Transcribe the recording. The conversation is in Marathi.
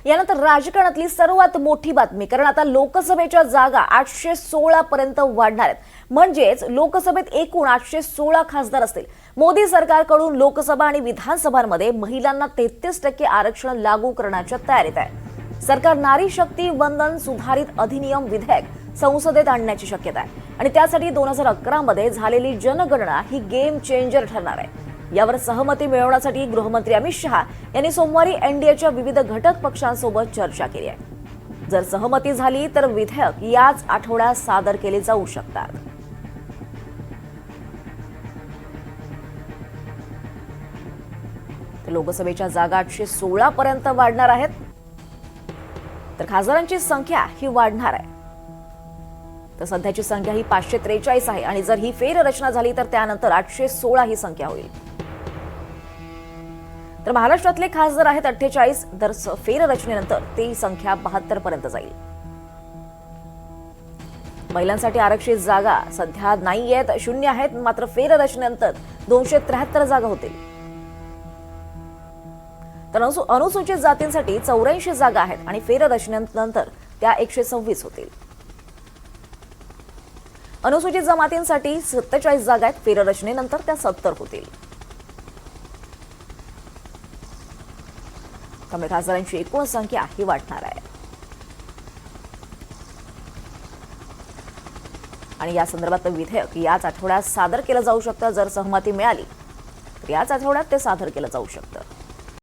यानंतर राजकारणातली सर्वात मोठी बातमी, कारण आता लोकसभेच्या जागा 816 पर्यंत वाढणार आहेत. म्हणजेच लोकसभेत एकूण 816 खासदार असतील. मोदी सरकारकडून लोकसभा आणि विधानसभांमध्ये महिलांना 33% आरक्षण लागू करण्याच्या तयारीत आहे. सरकार नारी शक्ती वंदन सुधारित अधिनियम विधेयक संसदेत आणण्याची शक्यता आहे आणि त्यासाठी 2011 मध्ये झालेली जनगणना ही गेम चेंजर ठरणार आहे. यावर सहमती मिळवण्यासाठी गृहमंत्री अमित शहा यांनी सोमवारी एनडीएच्या विविध घटक पक्षांसोबत चर्चा केली आहे. जर सहमती झाली तर विधेयक याच आठवड्यात सादर केले जाऊ शकतात. लोकसभेच्या जागा 816 पर्यंत वाढणार आहेत, तर खासदारांची संख्या ही वाढणार आहे. तर सध्याची संख्या ही 543 आहे आणि जर ही फेररचना झाली तर त्यानंतर 816 ही संख्या होईल. तर महाराष्ट्रातले खासदार आहेत 48, तर फेररचनेनंतर ती संख्या 72 पर्यंत जाईल. महिलांसाठी आरक्षित जागा सध्या नाही आहेत, 0 आहेत. मात्र फेररचनेनंतर 273 जागा होतील. तर अनुसूचित जातींसाठी 84 जागा आहेत आणि फेररचनेनंतर त्या 126 होतील. अनुसूचित जमातींसाठी 47 जागा आहेत, फेररचनेनंतर त्या 70 होतील. त्यामुळे खासदारांची एकूण संख्या ही वाढणार आहे. आणि या संदर्भात विधेयक याच आठवड्यात सादर केलं जाऊ शकतं. जर सहमती मिळाली तर याच आठवड्यात ते सादर केलं जाऊ शकतं.